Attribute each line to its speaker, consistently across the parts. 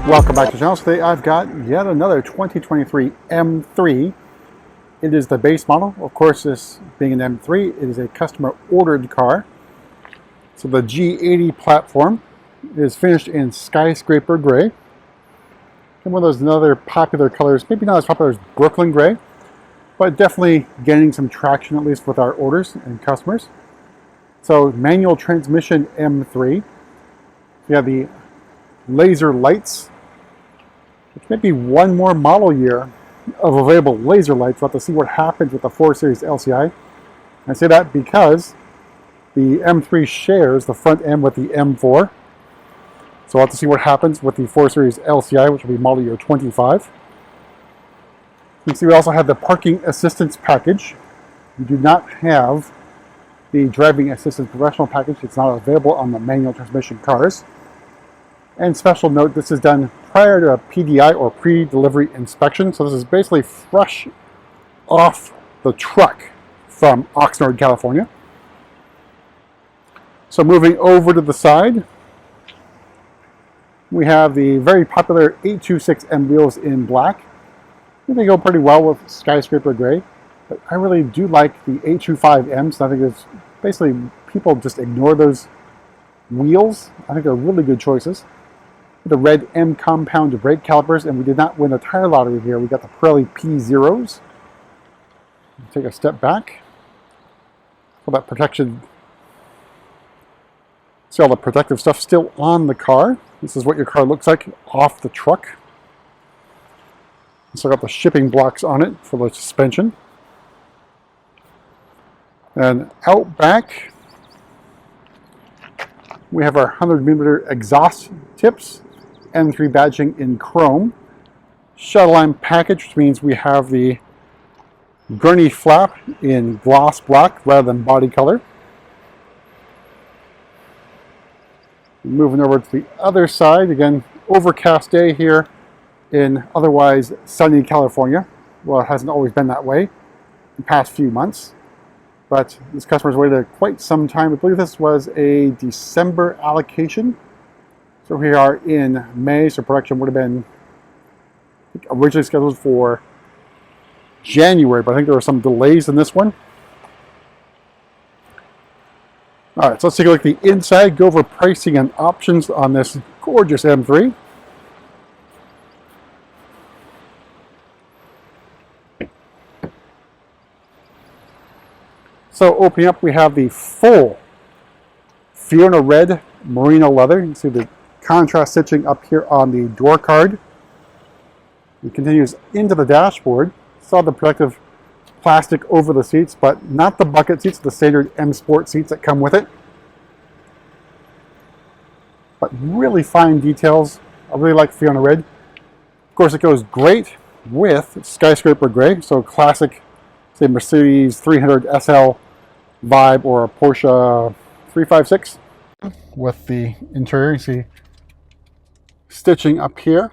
Speaker 1: Welcome back to the channel. Today I've got yet another 2023 M3. It is the base model. Of course, this being an M3, it is a customer ordered car. So the G80 platform is finished in Skyscraper gray. And one of those other popular colors, maybe not as popular as Brooklyn gray, but definitely gaining some traction, at least with our orders and customers. So manual transmission M3. We have the laser lights, which may be one more model year of available laser lights. We'll have to see what happens with the 4 Series LCI. I say that because the M3 shares the front end with the M4. So we'll have to see what happens with the 4 Series LCI, which will be model year 25. You can see we also have the parking assistance package. We do not have the driving assistance professional package. It's not available on the manual transmission cars. And special note, this is done prior to a PDI or pre-delivery inspection. So this is basically fresh off the truck from Oxnard, California. So moving over to the side, we have the very popular 826M wheels in black. I think they go pretty well with Skyscraper gray, but I really do like the 825Ms. I think it's basically people just ignore those wheels. I think they're really good choices. The red M compound brake calipers, and we did not win a tire lottery here. We got the Pirelli P0s. Take a step back. All that protection. See all the protective stuff still on the car. This is what your car looks like off the truck. So I got the shipping blocks on it for the suspension. And out back, we have our 100mm exhaust tips. M3 badging in chrome. Shuttle line package, which means we have the gurney flap in gloss black rather than body color. Moving over to the other side, again, overcast day here in otherwise sunny California. Well, it hasn't always been that way in the past few months, but this customer's waited quite some time. I believe this was a December allocation. So we are in May, so production would have been originally scheduled for January, but I think there were some delays in this one. All right, so let's take a look at the inside, go over pricing and options on this gorgeous M3. So opening up, we have the full Fiona Red merino leather. You can see the contrast stitching up here on the door card. It continues into the dashboard. Saw the protective plastic over the seats, but not the bucket seats, the standard M Sport seats that come with it. But really fine details. I really like Fiona Red. Of course, it goes great with Skyscraper gray, so classic, say, Mercedes 300 SL vibe or a Porsche 356. With the interior, you see stitching up here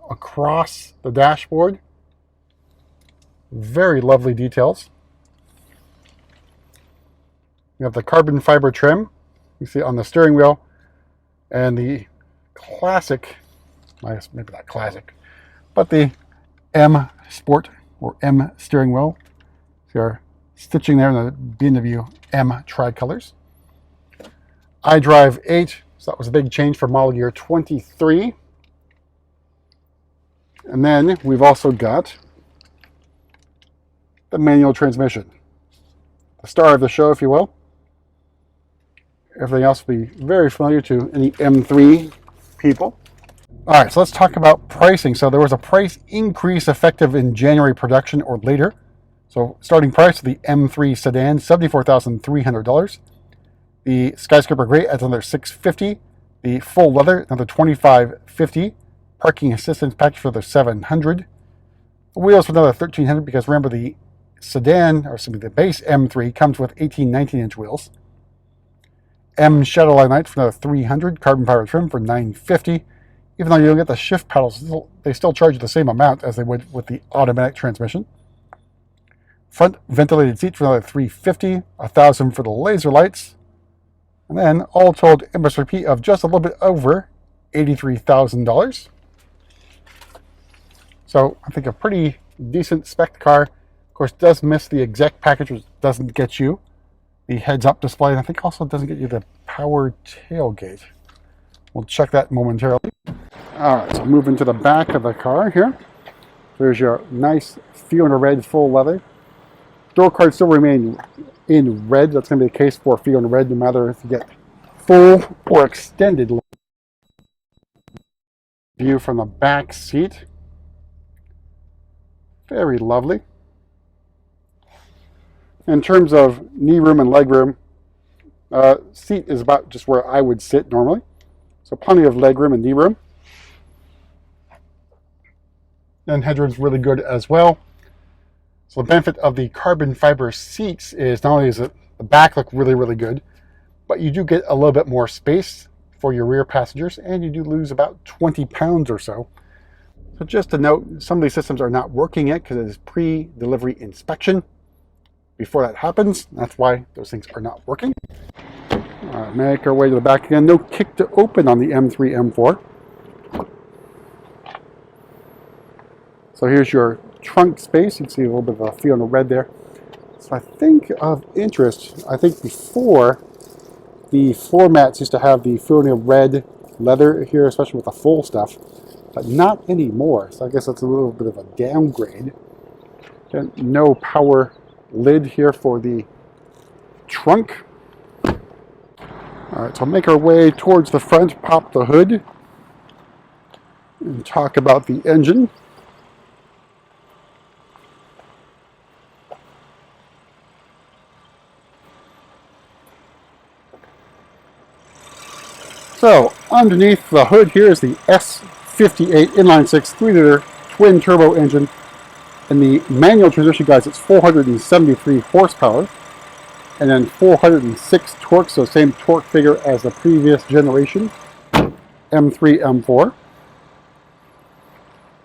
Speaker 1: across the dashboard. Very lovely details. We have the carbon fiber trim you see on the steering wheel, and the classic, I guess maybe not classic, but the M Sport or M steering wheel. See our stitching there in the BMW M tricolors. iDrive 8, so that was a big change for model year 23. And then we've also got the manual transmission. The star of the show, if you will. Everything else will be very familiar to any M3 people. All right, so let's talk about pricing. So there was a price increase effective in January production or later. So starting price of the M3 sedan, $74,300. The Skyscraper gray adds another $650. The full leather, another $25.50. Parking assistance package for the $700. The wheels for another $1,300 because remember the sedan, or excuse me, the base M3 comes with 18-19-inch wheels. M shuttle line lights for another $300. Carbon fiber trim for $950. Even though you don't get the shift pedals, they still charge you the same amount as they would with the automatic transmission. Front ventilated seats for another $350. $1,000 for the laser lights. And then all told, MSRP of just a little bit over $83,000. So I think a pretty decent spec car. Of course, does miss the exec package, which doesn't get you the heads-up display, and I think also doesn't get you the power tailgate. We'll check that momentarily. All right, so moving to the back of the car here. There's your nice Fiona Red full leather. Door cards still remain in red. That's going to be the case for Fiona Red, no matter if you get full or extended view from the back seat. Very lovely. In terms of knee room and leg room, seat is about just where I would sit normally. So plenty of leg room and knee room. And headroom's really good as well. So the benefit of the carbon fiber seats is not only does the back look really, really good, but you do get a little bit more space for your rear passengers, and you do lose about 20 pounds or so. So just to note, some of these systems are not working yet because it is pre-delivery inspection. Before that happens, that's why those things are not working. All right, make our way to the back again. No kick to open on the M3, M4. So here's your trunk space. You can see a little bit of a Fiona Red there. So I think of interest, I think before the floor mats used to have the Fiona Red leather here, especially with the full stuff, but not anymore. So I guess that's a little bit of a downgrade. Again, no power lid here for the trunk. All right, so make our way towards the front, pop the hood, and talk about the engine. So underneath the hood here is the S58 inline-six 3-liter twin turbo engine. In the manual transmission, guys, it's 473 horsepower and then 406 torque, so same torque figure as the previous generation M3, M4.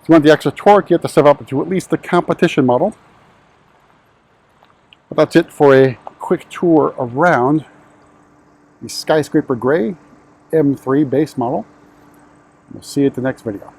Speaker 1: If you want the extra torque, you have to step up to at least the competition model. But that's it for a quick tour around the Skyscraper Gray M3 base model. We'll see you at the next video.